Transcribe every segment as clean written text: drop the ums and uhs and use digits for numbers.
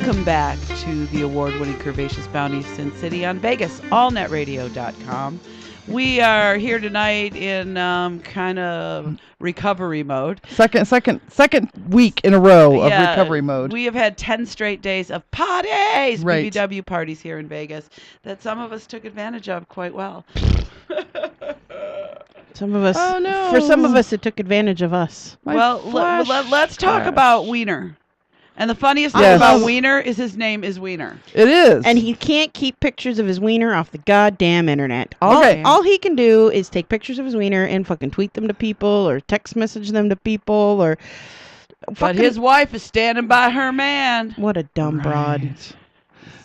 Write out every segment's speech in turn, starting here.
Welcome back to the award-winning Curvaceous Bounty Sin City on Vegas, allnetradio.com. We are here tonight in kind of recovery mode. Second week in a row of recovery mode. We have had 10 straight days of parties, right. BBW parties here in Vegas, that some of us took advantage of quite well. Some of us, oh, no. For some of us, it took advantage of us. Let's talk about Weiner. And the funniest thing about Weiner is his name is Weiner. It is. And he can't keep pictures of his wiener off the goddamn internet. All he can do is take pictures of his wiener and fucking tweet them to people or text message them to people or... But his wife is standing by her man. What a dumb broad.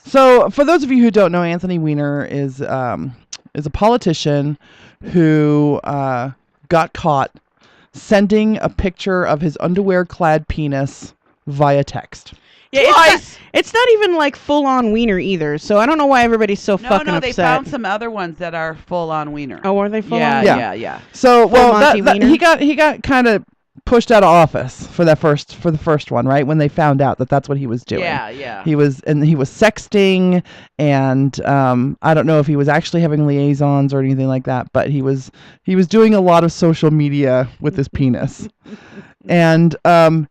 So, for those of you who don't know, Anthony Weiner is a politician who got caught sending a picture of his underwear-clad penis via text. Yeah, it's not even like full-on wiener either, so I don't know why everybody's so fucking upset. No, they found some other ones that are full-on wiener. Oh, are they full-on? Yeah. So, he got kind of pushed out of office for the first one, right? When they found out that that's what he was doing. Yeah. He was sexting, and I don't know if he was actually having liaisons or anything like that, but he was doing a lot of social media with his penis. And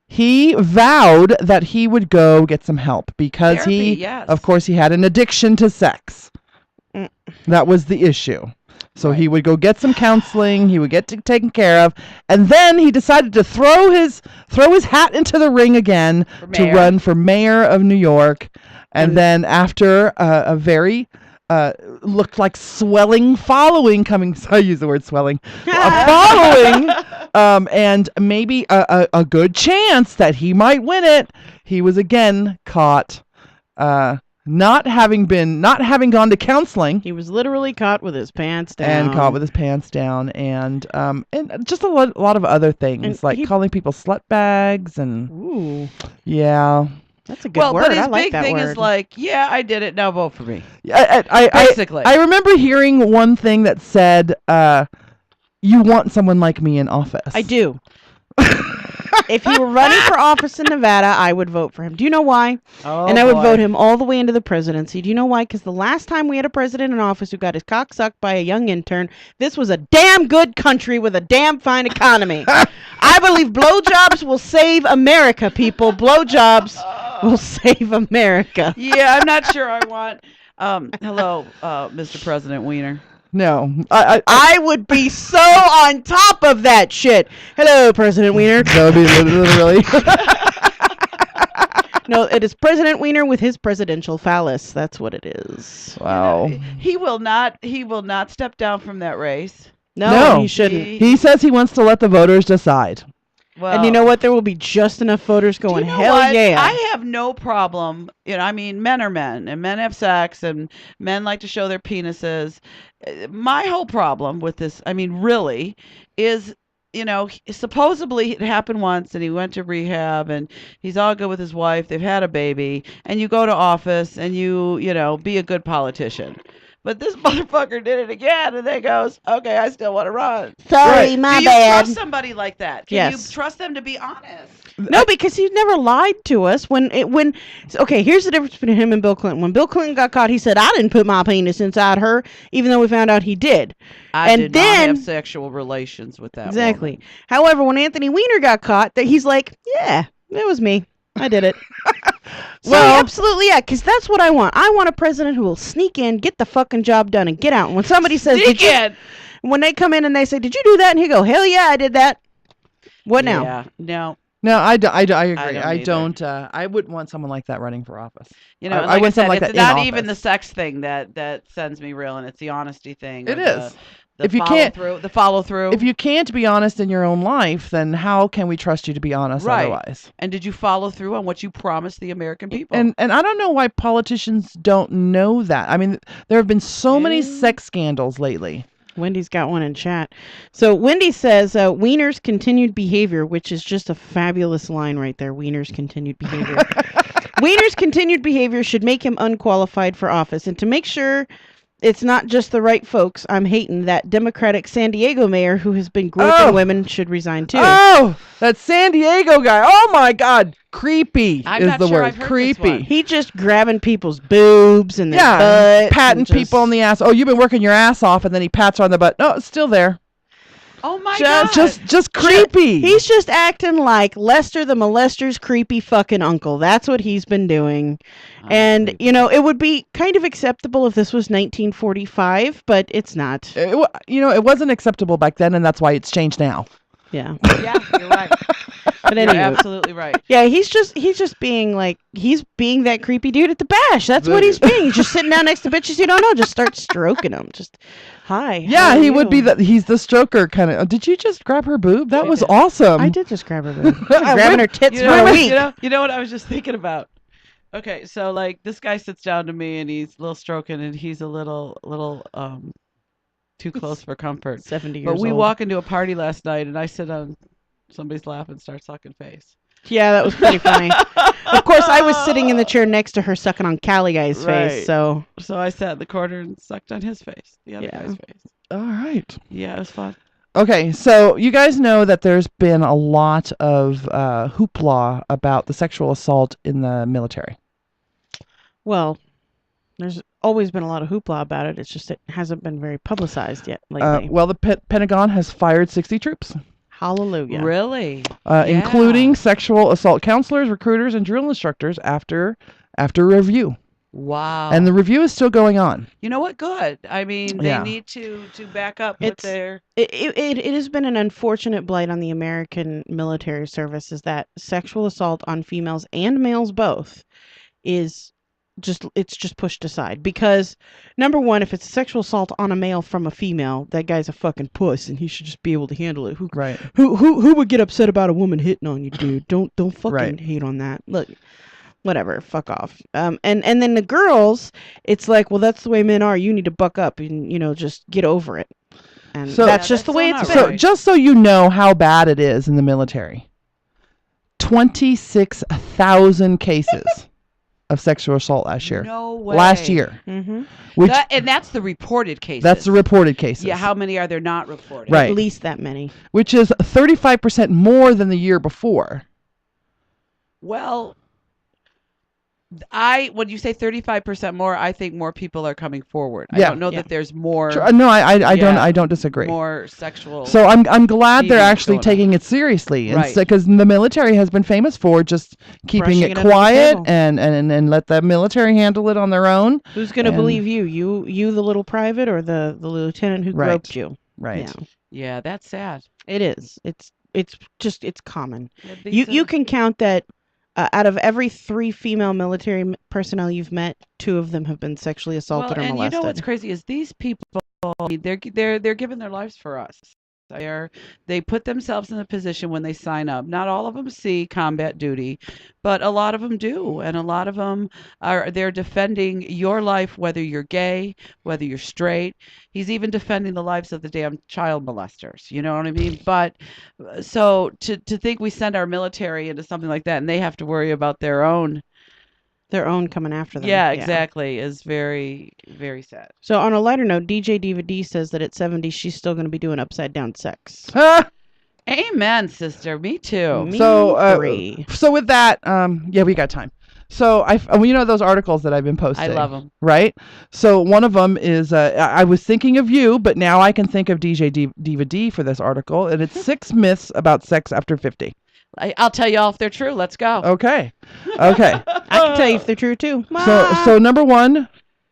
he vowed that he would go get some help because of course, he had an addiction to sex. That was the issue. So he would go get some counseling. He would get taken care of, and then he decided to throw his hat into the ring again to run for mayor of New York. And then after a very looked like swelling following coming, so I use the word swelling, following, and maybe a good chance that he might win it, he was again caught. Not having gone to counseling. He was literally caught with his pants down. And just a lot of other things, like calling people slut bags and... Ooh. Yeah. That's a good word. But his I like big that thing word. is like, yeah, I did it, now vote for me. Basically. I remember hearing one thing that said, you want someone like me in office. I do. If he were running for office in Nevada, I would vote for him. Do you know why? I would vote him all the way into the presidency. Do you know why? Because the last time we had a president in office who got his cock sucked by a young intern, this was a damn good country with a damn fine economy. I believe blowjobs will save America, people. Blowjobs will save America. Yeah, I'm not sure I want... hello, Mr. President Weiner. No. I would be so on top of that shit. Hello, President Weiner. That would be literally. No, it is President Weiner with his presidential phallus. That's what it is. Wow. He will not step down from that race. No, he shouldn't. He says he wants to let the voters decide. Well, and you know what? There will be just enough voters going, hell yeah. I have no problem. I mean, men are men, and men have sex, and men like to show their penises. My whole problem with this, I mean, really, is, supposedly it happened once, and he went to rehab, and he's all good with his wife. They've had a baby, and you go to office, and you be a good politician. But this motherfucker did it again, and then goes, okay, I still want to run. Sorry, my bad. Do you trust somebody like that? Can you Yes. trust them to be honest? No, because he's never lied to us. Okay, here's the difference between him and Bill Clinton. When Bill Clinton got caught, he said, I didn't put my penis inside her, even though we found out he did. I did not have sexual relations with that Exactly. woman. However, when Anthony Weiner got caught, he's like, yeah, it was me. I did it. Well, absolutely, yeah, because that's what I want. I want a president who will sneak in, get the fucking job done, and get out. And when somebody says, when they come in and they say, did you do that? And he go, hell yeah, I did that. What now? Yeah, no. No, I agree. I wouldn't want someone like that running for office. I want someone like that in office. It's not even the sex thing that sends me real, it's the honesty thing. It is. The follow through. If you can't be honest in your own life, then how can we trust you to be honest otherwise? And did you follow through on what you promised the American people? And I don't know why politicians don't know that. I mean, there have been so many sex scandals lately. Wendy's got one in chat. So Wendy says, Weiner's continued behavior, which is just a fabulous line right there. Weiner's continued behavior. Weiner's continued behavior should make him unqualified for office. And to make sure it's not just the right folks. I'm hating that Democratic San Diego mayor who has been groping women should resign too. Oh, that San Diego guy. Oh my God, creepy I'm is not the sure word. I've heard this one. Creepy. He just grabbing people's boobs and their butts, patting and just, people on the ass. Oh, you've been working your ass off, and then he pats her on the butt. No, it's still there. Oh my God. Just creepy. He's just acting like Lester the Molester's creepy fucking uncle. That's what he's been doing. And, you know, it would be kind of acceptable if this was 1945, but it's not. It wasn't acceptable back then, and that's why it's changed now. Yeah. Yeah, you're right. But You're anyway, absolutely right. yeah, he's just being like, he's being that creepy dude at the bash. That's what he's being. He's just sitting down next to bitches you don't know. Just start stroking them. Just, hi. Yeah, he would be he's the stroker kind of. Did you just grab her boob? That was awesome. I did just grab her boob. Grabbing her tits for a week. You know what I was just thinking about? Okay, so like this guy sits down to me and he's a little stroking and he's a little too close for comfort. 70 years old. But we walk into a party last night and I sit on somebody's lap and start sucking face. Yeah, that was pretty funny. Of course, I was sitting in the chair next to her sucking on Callie guy's face, so I sat in the corner and sucked on his face, the other guy's face. All right. Yeah, it was fun. Okay, so you guys know that there's been a lot of hoopla about the sexual assault in the military. Well, there's always been a lot of hoopla about it. It's just it hasn't been very publicized yet lately. Well, the Pentagon has fired 60 troops. Hallelujah. Really? Including sexual assault counselors, recruiters, and drill instructors after review. Wow. And the review is still going on. You know what? Good. I mean, they need to back up with their... It has been an unfortunate blight on the American military service is that sexual assault on females and males both is just pushed aside because number one, if it's a sexual assault on a male from a female, that guy's a fucking puss and he should just be able to handle it. Who would get upset about a woman hitting on you, dude? Don't fucking hate on that. Look, whatever, fuck off. And then the girls, it's like, well, that's the way men are. You need to buck up and just get over it. And so that's just the way it's been. So just so you know how bad it is in the military, 26,000 cases of sexual assault last year. No way. Last year. Mm-hmm. And that's the reported cases. That's the reported cases. Yeah, how many are there not reported? Right. At least that many. Which is 35% more than the year before. Well, when you say 35% more, I think more people are coming forward. I don't know that there's more. Sure. No, I don't disagree. More sexual. So I'm glad they're actually taking it seriously, because the military has been famous for just keeping it quiet and let the military handle it on their own. Who's going to believe you? You the little private or the lieutenant who groped you? Right. Yeah, that's sad. It is. It's common. You can count that. Out of every 3 female military personnel you've met, 2 of them have been sexually assaulted or molested. And you know what's crazy is these people, they're giving their lives for us. They put themselves in the position when they sign up. Not all of them see combat duty, but a lot of them do, and a lot of them they're defending your life, whether you're gay, whether you're straight. He's even defending the lives of the damn child molesters. You know what I mean? But so to think we send our military into something like that, and they have to worry about their own coming after them. Yeah, exactly. Is very, very sad. So on a lighter note, DJ Diva D says that at 70, she's still going to be doing upside down sex. Amen, sister. Me too. So with that, we got time. So those articles that I've been posting. I love them. Right. So one of them is I was thinking of you, but now I can think of DJ Diva D for this article, and it's 6 myths about sex after 50. I'll tell you all if they're true. Let's go. Okay. I can tell you if they're true too. So number 1,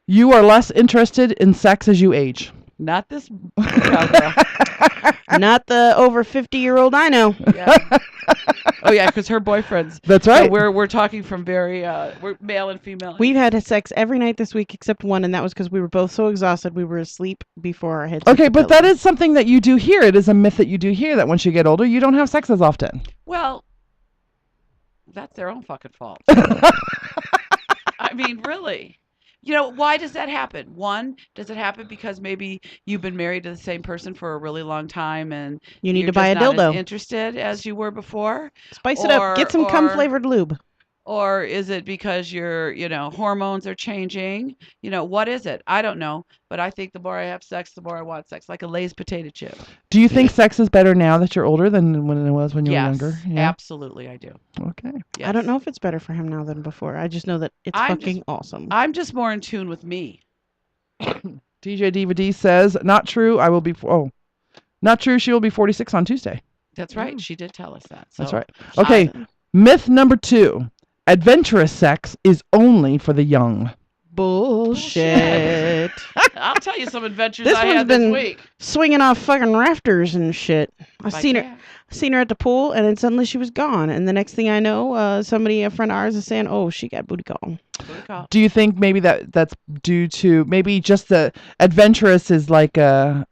you are less interested in sex as you age. Not this. Not the over 50-year-old I know. Yeah. Oh yeah, because her boyfriends. That's right. So we're talking from very we're male and female. We've had sex every night this week except one, and that was because we were both so exhausted we were asleep before our heads. Okay, but that is something that you do hear. It is a myth that you do hear that once you get older, you don't have sex as often. Well, that's their own fucking fault. I mean, really. Why does that happen? One, does it happen because maybe you've been married to the same person for a really long time and you need to buy a dildo? Not as interested as you were before? Spice it up. Get some cum flavored lube. Or is it because your, hormones are changing? What is it? I don't know. But I think the more I have sex, the more I want sex, like a Lay's potato chip. Do you think sex is better now that you're older than when it was when you were Yes, younger? Yeah. absolutely, I do. Okay. Yes. I don't know if it's better for him now than before. I just know that it's fucking awesome. I'm just more in tune with me. DJ DVD says, not true. Not true. She will be 46 on Tuesday. That's right. She did tell us that. So That's right. Okay. Myth number 2. Adventurous sex is only for the young. Bullshit. I'll tell you some adventures This I one's had been this week. swinging off fucking rafters and shit. I seen her at the pool, and then suddenly she was gone. And the next thing I know, a friend of ours is saying, "Oh, she got booty call." Do you think maybe that's due to maybe just the adventurous is like a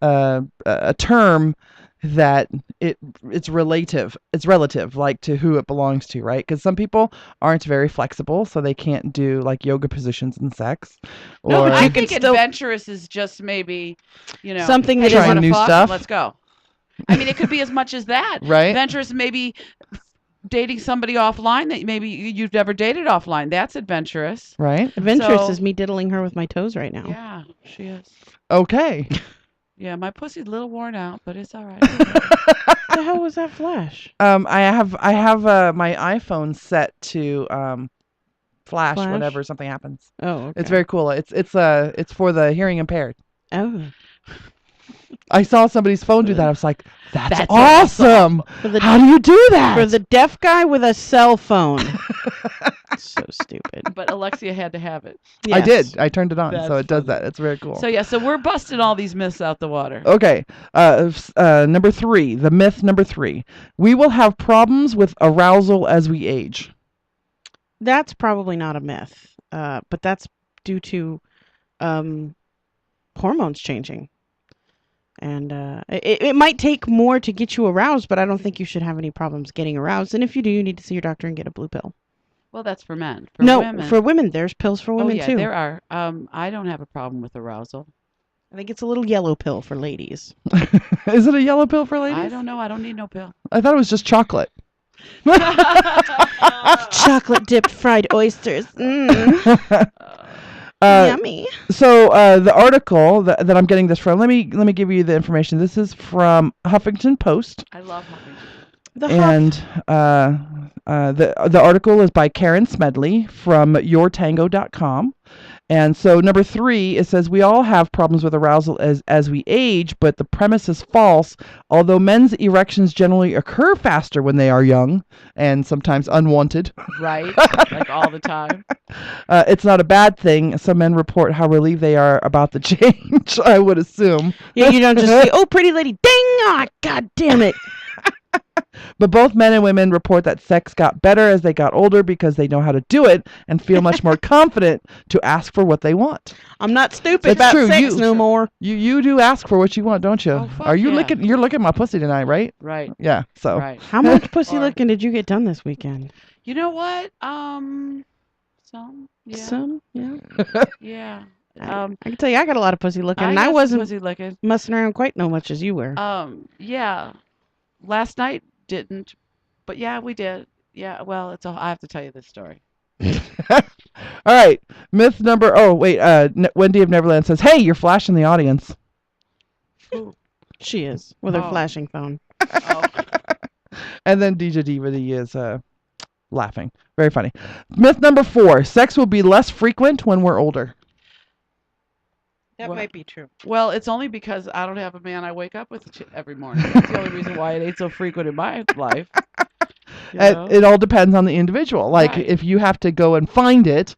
term that it's relative, like to who it belongs to, right? Because some people aren't very flexible, so they can't do like yoga positions in sex. No, but I think adventurous is just maybe, something that trying new stuff. Let's go. I mean, it could be as much as that. Right. Adventurous, maybe dating somebody offline that maybe you've never dated offline. That's adventurous. Right. Adventurous is me diddling her with my toes right now. Yeah, she is. Okay. Yeah, my pussy's a little worn out, but it's all right. What the hell was that flash? I have my iPhone set to flash whenever something happens. Oh, okay. It's very cool. It's for the hearing impaired. Oh. I saw somebody's phone do that. I was like, that's awesome. How do you do that? For the deaf guy with a cell phone. So stupid. But Alexia had to have it. Yes. I did. I turned it on, so it does funny. that. It's very cool. So we're busting all these myths out the water. Okay. Number 3, the myth number 3. We will have problems with arousal as we age. That's probably not a myth, but that's due to hormones changing. And it might take more to get you aroused, but I don't think you should have any problems getting aroused. And if you do, you need to see your doctor and get a blue pill. Well, that's for men. For women, there's pills for women too. There are. I don't have a problem with arousal. I think it's a little yellow pill for ladies. Is it a yellow pill for ladies? I don't know. I don't need no pill. I thought it was just chocolate. Chocolate dipped fried oysters. Yummy. So the article that I'm getting this from, let me give you the information. This is from Huffington Post. I love Huffington. The article is by Karen Smedley from yourtango.com. And so number 3, it says we all have problems with arousal as we age, but the premise is false. Although men's erections generally occur faster when they are young and sometimes unwanted. Right, like all the time. It's not a bad thing. Some men report how relieved they are about the change, I would assume. Yeah, you don't just say, "Oh, pretty lady, ding! Ah, God damn it." But both men and women report that sex got better as they got older because they know how to do it and feel much more confident to ask for what they want. I'm not stupid about sex no more. You do ask for what you want, don't you? Oh, Are you licking? You're licking my pussy tonight, right? Right. Yeah. So. Right. How much pussy licking did you get done this weekend? You know what? Some. Yeah. Some. Yeah. Yeah. I can tell you, I got a lot of pussy licking, and I wasn't messing around quite no much as you were. Yeah. Last night didn't, but yeah, we did. Yeah. Well, I have to tell you this story. All right. Myth number. Oh wait. Wendy of Neverland says, "Hey, you're flashing the audience." Ooh. She is with her flashing phone. Oh. And then DJ DVD is laughing. Very funny. Myth number 4: sex will be less frequent when we're older. That might be true. Well, it's only because I don't have a man I wake up with every morning. That's the only reason why it ain't so frequent in my life. It all depends on the individual. Like, if you have to go and find it,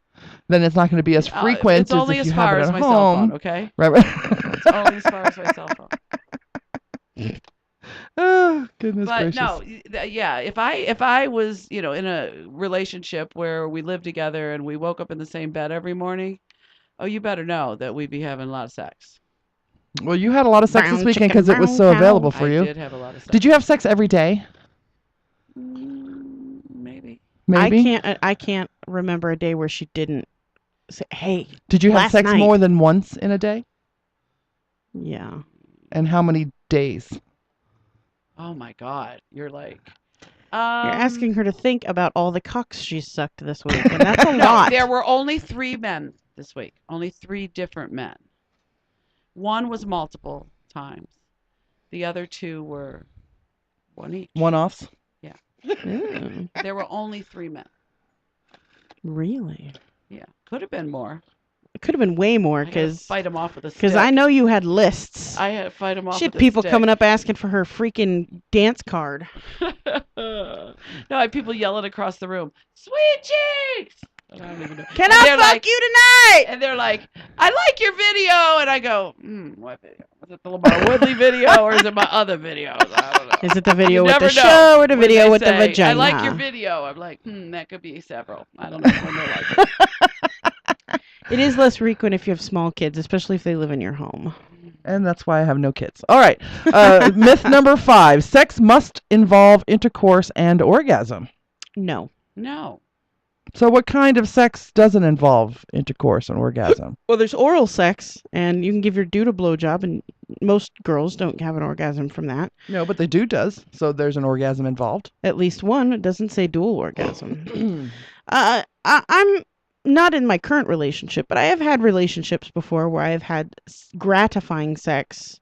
then it's not going to be as frequent it's only as if as you far have it as at my home. cell phone, okay? Right. It's only as far as my cell phone. Oh, goodness gracious. But no, yeah, if I was, in a relationship where we lived together and we woke up in the same bed every morning, oh, you better know that we'd be having a lot of sex. Well, you had a lot of sex this weekend because it was so available for you. I did have a lot of sex. Did you have sex every day? Maybe. I can't remember a day where she didn't say, "Hey." Did you have sex more than once in a day? Yeah. And how many days? Oh my God, you're like. You're asking her to think about all the cocks she's sucked this week, and that's a lot. There were only 3 men this week. Only 3 different men. One was multiple times. The other 2 were one each. One-offs? Yeah. Ooh, There were only 3 men. really? Yeah. Could have been more. It could have been way more I had to because fight him off with a stick. I know you had lists. I had to fight him off She had with people a stick. coming up asking for her freaking dance card. No, I had people yelling across the room, "Sweet cheeks!" I don't even know. Can And I they're fuck like- you tonight? And they're like, "I like your video," and I go, "What video? Is it the Lamar Woodley video or is it my other videos? I don't know." Is it the video You with the never know show or the when video they with the say, vagina? I like your video. I'm like, that could be several. I don't know when they like it. It is less frequent if you have small kids, especially if they live in your home. And that's why I have no kids. All right. Myth number 5. Sex must involve intercourse and orgasm. No. No. So what kind of sex doesn't involve intercourse and orgasm? Well, there's oral sex, and you can give your dude a blowjob, and most girls don't have an orgasm from that. No, but the dude does. So there's an orgasm involved. At least one. It doesn't say dual orgasm. I'm not in my current relationship, but I have had relationships before where I have had gratifying sex,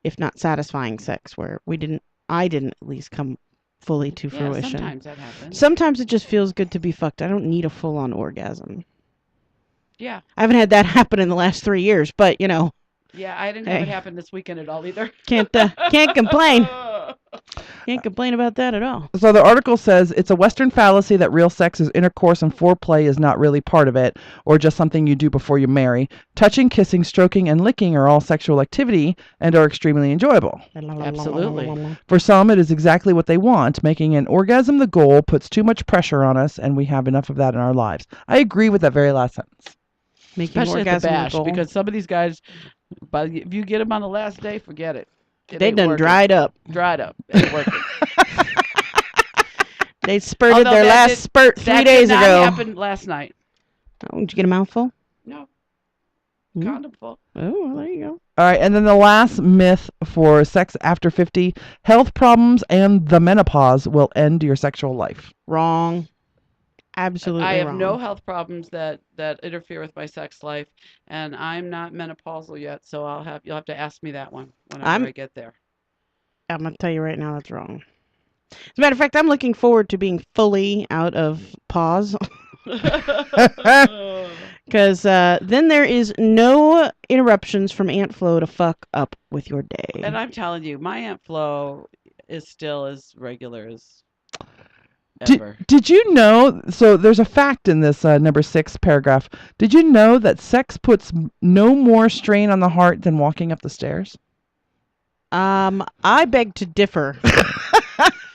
if not satisfying sex, where I didn't at least come fully to fruition. Sometimes that happens. Sometimes it just feels good to be fucked. I don't need a full-on orgasm. Yeah. I haven't had that happen in the last 3 years, but Yeah, I didn't have it happen this weekend at all either. can't complain. Can't complain about that at all. So the article says it's a Western fallacy that real sex is intercourse and foreplay is not really part of it, or just something you do before you marry. Touching, kissing, stroking, and licking are all sexual activity and are extremely enjoyable. Absolutely. For some, it is exactly what they want. Making an orgasm the goal puts too much pressure on us, and we have enough of that in our lives. I agree with that very last sentence. Making Especially at the orgasm the bash, goal. because some of these guys, if you get them on the last day, forget it. They ain't done working. dried up. Dried up. Ain't working. They spurted Although their that last spurt 3 days That ago. happened last night. Oh, did you get a mouthful? No. Mm. Condom full. Oh, well, there you go. All right, and then the last myth for sex after 50, health problems and the menopause will end your sexual life. Wrong. Absolutely I have wrong. no health problems that interfere with my sex life, and I'm not menopausal yet, so you'll have to ask me that one whenever I get there. I'm going to tell you right now that's wrong. As a matter of fact, I'm looking forward to being fully out of pause. Because then there is no interruptions from Aunt Flo to fuck up with your day. And I'm telling you, my Aunt Flo is still as regular as ever. Did you know, so there's a fact in this number 6 paragraph. Did you know that sex puts no more strain on the heart than walking up the stairs? I beg to differ.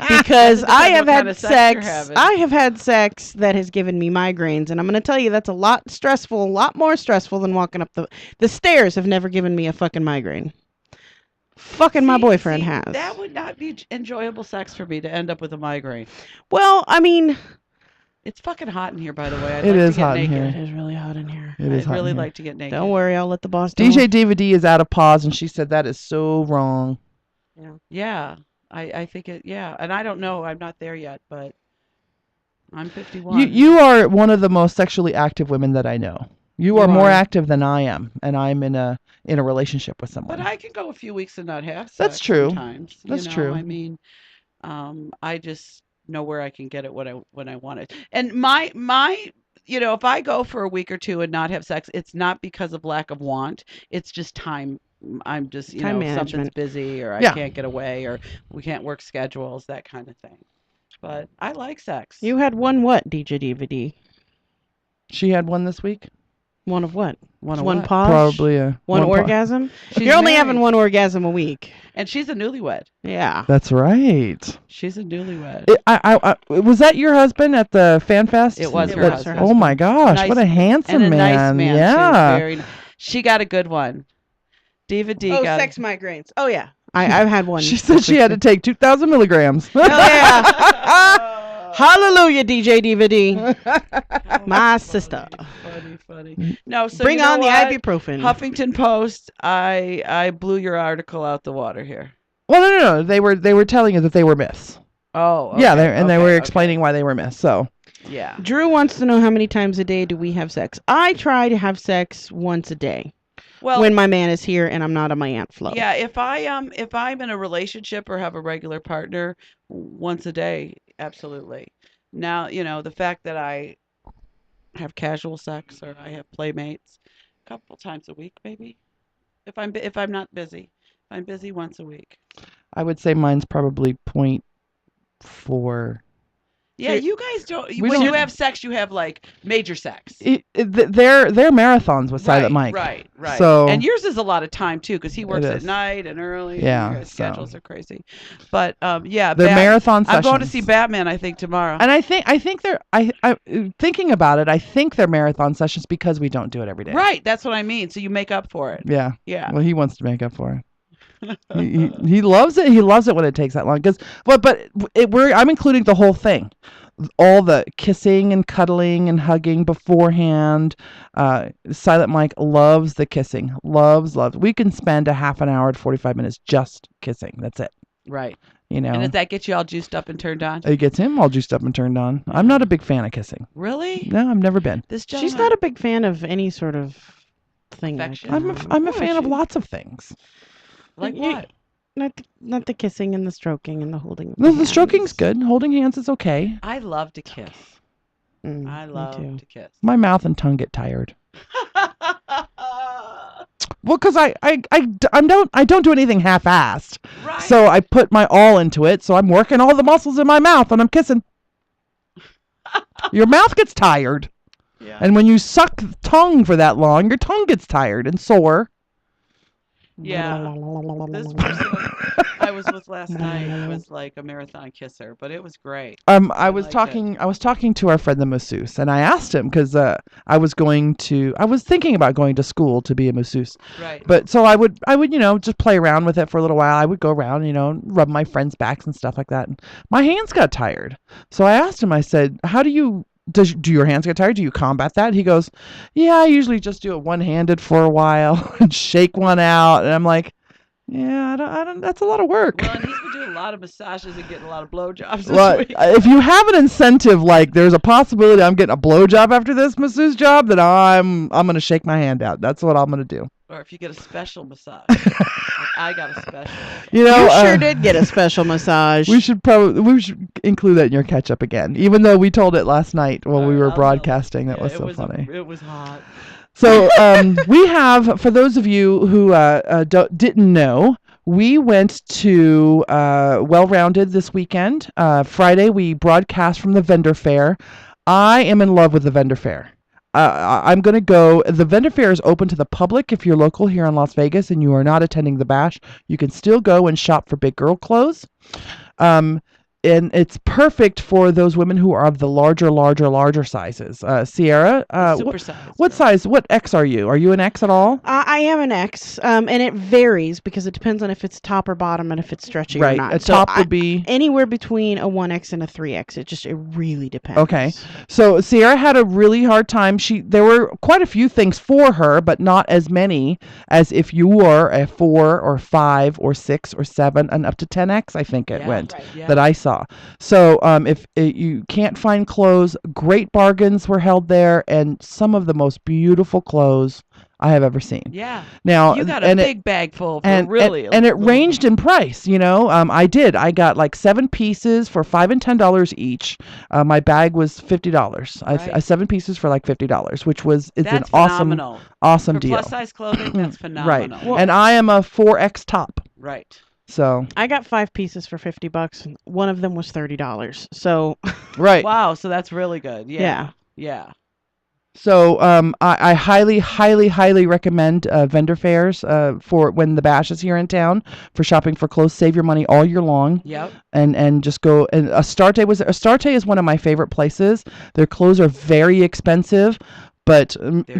Because I have had sex. I have had sex that has given me migraines, and I'm going to tell you that's a lot more stressful than walking up the stairs. Have never given me a fucking migraine. My boyfriend has. That would not be enjoyable sex for me to end up with a migraine. Well, I mean, it's fucking hot in here, by the way. I'd It like is to get hot in naked. here. it is really hot in here. It is I'd hot really in here. like to get naked. Don't worry, I'll let the boss know. DJ DVD is out of pause, and she said that is so wrong. Yeah, I think it. Yeah, and I don't know. I'm not there yet, but I'm 51. You are one of the most sexually active women that I know. You are more active than I am, and I'm in a relationship with someone. But I can go a few weeks and not have sex. That's true. Sometimes, That's true. I mean, I just know where I can get it when I want it. And my if I go for a week or two and not have sex, it's not because of lack of want. It's just time. I'm just Time something's management. busy, or I Yeah. can't get away, or we can't work schedules, that kind of thing. But I like sex. You had one what, DJ DVD? She had one this week? One of what? One of One what? pause? Probably a One pause. orgasm? She's You're only married. having one orgasm a week. And she's a newlywed. Yeah. That's right. She's a newlywed. Was that your husband at the Fan Fest? It was It her was husband. her Oh my gosh, Nice- what a handsome and a man. nice man. Yeah. She got a good one. Diva D Oh, got sex migraines. Oh, yeah. I've had one. She said she had to take 2,000 milligrams. Oh, yeah. Hallelujah, DJ DVD. My sister. Funny. No, so Bring you know on the what? ibuprofen. Huffington Post, I blew your article out the water here. Well, no. They were telling us that they were myths. Oh, Yeah, okay, they were okay. explaining why they were missed. So Oh, yeah, okay, they were okay. explaining why they were missed. So Yeah. Drew wants to know how many times a day do we have sex. I try to have sex once a day Well, when my man is here and I'm not on my aunt Flo. yeah, if I'm in a relationship or have a regular partner, once a day, absolutely. Now, the fact that I have casual sex or I have playmates a couple times a week maybe. If I'm not busy. If I'm busy, once a week. I would say mine's probably 0.4. Yeah, you guys don't. We When you don't. have sex, you have like major sex. They're marathons with Silent Mike. Right. So And yours is a lot of time too, because he works at is. night and early. Yeah, And your guys' so. schedules are crazy. But yeah, They're marathon I'm going to sessions. see Batman, I think, tomorrow. And I think they're I thinking about it. I think they're marathon sessions because we don't do it every day. Right, that's what I mean. So you make up for it. Yeah. Yeah. Well, he wants to make up for it. he loves it. He loves it when it takes that long. I'm including the whole thing, all the kissing and cuddling and hugging beforehand. Silent Mike loves the kissing. Loves. We can spend a half an hour to 45 minutes just kissing. That's it. Right. And does that get you all juiced up and turned on? It gets him all juiced up and turned on. I'm not a big fan of kissing. Really? No, I've never been. She's not a big fan of any sort of thing. Affection? I'm a fan of lots of things. Like what? Not the kissing and the stroking and the holding. No, the stroking's good. Holding hands is okay. I love to kiss. I love to kiss. My mouth and tongue get tired. Well, because I don't do anything half-assed. Right. So I put my all into it. So I'm working all the muscles in my mouth and I'm kissing. Your mouth gets tired. Yeah. And when you suck tongue for that long, your tongue gets tired and sore. Yeah. This person I was with last night was like a marathon kisser, but it was great. I was talking to our friend the masseuse, and I asked him because I was thinking about going to school to be a masseuse. Right. But so I would just play around with it for a little while. I would go around, rub my friends' backs and stuff like that. And my hands got tired. So I asked him, I said, how do your hands get tired? Do you combat that? He goes, yeah, I usually just do it one-handed for a while and shake one out. And I'm like, yeah, I don't, that's a lot of work. Well, and he's been doing a lot of massages and getting a lot of blowjobs this Well, week. if you have an incentive, like there's a possibility I'm getting a blowjob after this masseuse job, then I'm going to shake my hand out. That's what I'm going to do. Or if you get a special massage. Like I got a special. You sure did get a special massage. We should include that in your catch up again, even though we told it last night while we were broadcasting. That was so funny. It was hot. So we have, for those of you who didn't know, we went to Well Rounded this weekend. Friday, we broadcast from the vendor fair. I am in love with the vendor fair. I'm going to go. The vendor fair is open to the public. If you're local here in Las Vegas and you are not attending the bash, you can still go and shop for big girl clothes. And it's perfect for those women who are of the larger sizes. Sierra, Super size. what size? What X are you? Are you an X at all? I am an X, and it varies because it depends on if it's top or bottom and if it's stretchy or not. A top would be anywhere between a 1X and a 3X. It really depends. Okay. So Sierra had a really hard time. There were quite a few things for her, but not as many as if you were a 4 or 5 or 6 or 7 and up to 10X, I think it went, that I saw. So if you can't find clothes, great bargains were held there, and some of the most beautiful clothes I have ever seen. Yeah. Now you got a big bag full for and it ranged in price. I got like 7 pieces for $5 and $10 each. My bag was $50. I 7 pieces for like $50, which it's an phenomenal. awesome for deal. Plus size clothing, that's phenomenal. Right. Well, and I am a 4X top. Right. So I got 5 pieces for $50. And one of them was $30. So right. Wow. So that's really good. Yeah. So I highly recommend vendor fairs for when the bash is here in town for shopping for clothes. Save your money all year long. Yep. And just go. And Astarte is one of my favorite places. Their clothes are very expensive. But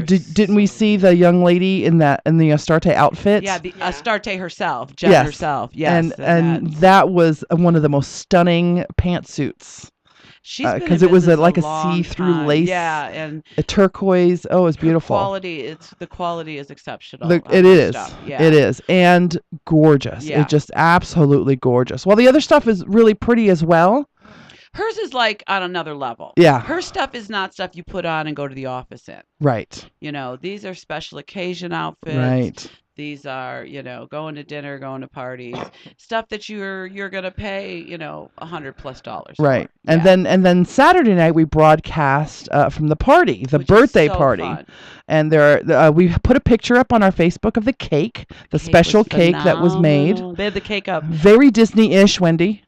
didn't we see the young lady in the Astarte outfit? Yeah, the Astarte herself, Jen herself. Yes. And that was one of the most stunning pantsuits. She's been because in it was business like a long see-through time. lace, Yeah, and a turquoise. Oh, it's beautiful. the quality is exceptional. It on her is. stuff. Yeah. It is. And gorgeous. Yeah. It's just absolutely gorgeous. Well, the other stuff is really pretty as well. Hers is like on another level. Yeah. Her stuff is not stuff you put on and go to the office in. Right. You know, these are special occasion outfits. Right. These are, you know, going to dinner, going to parties, stuff that you're gonna pay, you know, $100+ Right. for. And Yeah. then Saturday night we broadcast from the party, the Which is birthday so party. fun. And we put a picture up on our Facebook of the cake, the Cake special was cake that was made. phenomenal. They had the cake up. Very Disney-ish, Wendy.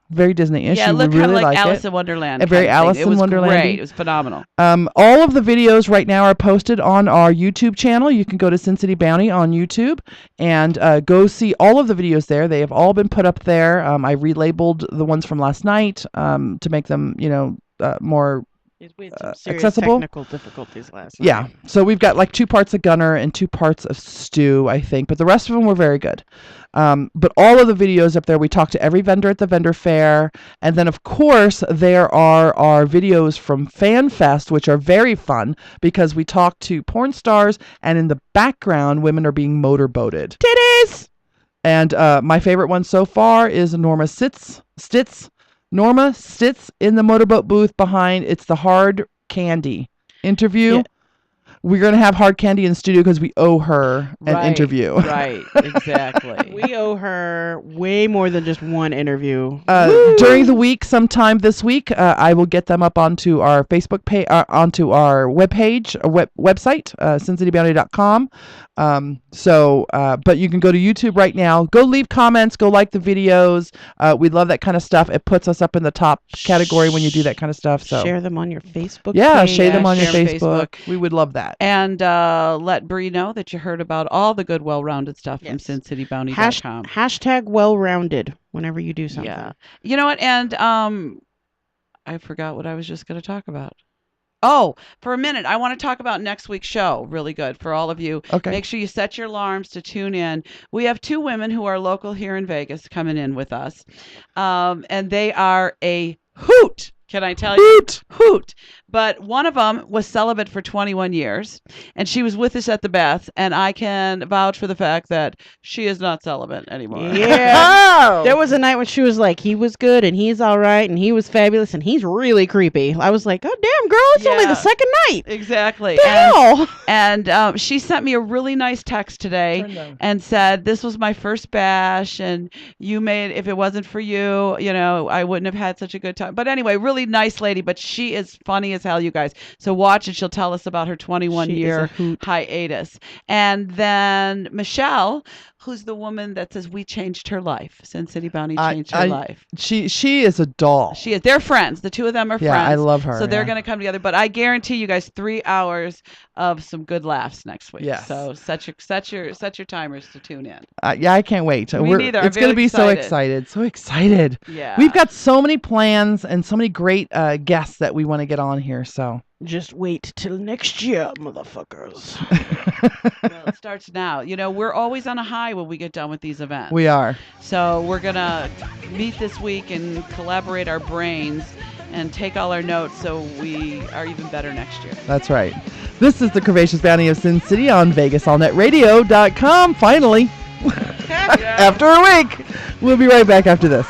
Very Disney-ish. Yeah, it You looked would kind really of like Alice it. in Wonderland. A very kind of thing. Alice It in was Wonderland-y. great. It was phenomenal. All of the videos right now are posted on our YouTube channel. You can go to SinCityBounty on YouTube and go see all of the videos there. They have all been put up there. I relabeled the ones from last night to make them, you know, more We had some serious accessible. technical difficulties last night. Yeah. So we've got like 2 parts of Gunner and 2 parts of Stew, I think. But the rest of them were very good. But all of the videos up there, we talked to every vendor at the vendor fair. And then, of course, there are our videos from FanFest, which are very fun because we talk to porn stars. And in the background, women are being motorboated. Titties! And my favorite one so far is Norma Stitz in the motorboat booth behind. It's the Hard Candy interview. Yeah. We're going to have Hard Candy in the studio because we owe her an interview. Right, exactly. We owe her way more than just one interview. During the week, sometime this week, I will get them up onto our Facebook page, onto our webpage, website, SinCityBounty.com. But you can go to YouTube right now. Go leave comments. Go like the videos. We love that kind of stuff. It puts us up in the top category when you do that kind of stuff. So Share them on your Facebook yeah, page. share them on your share 'em Facebook. Facebook. We would love that. And let Bree know that you heard about all the good, well-rounded stuff from Yes. SinCityBounty.com. Hashtag well-rounded whenever you do something. Yeah. You know what? And I forgot what I was just going to talk about. Oh, for a minute, I want to talk about next week's show. Really good for all of you. Okay. Make sure you set your alarms to tune in. We have 2 women who are local here in Vegas coming in with us. And they are a hoot. Can I tell you? Hoot. But one of them was celibate for 21 years, and she was with us at the Beth, and I can vouch for the fact that she is not celibate anymore. Yeah. There was a night when she was like, he was good, and he's all right, and he was fabulous, and he's really creepy. I was like, oh, damn, girl, it's only Yeah. the second night. Exactly. The hell? And she sent me a really nice text today and said, this was my first bash, and you made, if it wasn't for you, you know, I wouldn't have had such a good time. But anyway, really nice lady, but she is funny as hell, you guys. So watch it. She'll tell us about her 21-year hiatus. And then Michelle, who's the woman that says we changed her life. SinCityBounty changed her life. She is a doll. She is. They're friends. The 2 of them are Yeah, friends. I love her. So they're going to come together. But I guarantee you guys 3 hours of some good laughs next week. Yes. So set your timers to tune in. Yeah, I can't wait. Me neither. I'm It's going to very be so excited. So excited. Yeah. We've got so many plans and so many great guests that we want to get on here. So Just wait till next year, motherfuckers. Well, it starts now. You know, we're always on a high when we get done with these events. we are. So we're going to meet this week and collaborate our brains and take all our notes so we are even better next year. That's right. This is the Curvaceous Bounty of Sin City on VegasAllNetRadio.com. Finally, after a week, we'll be right back after this.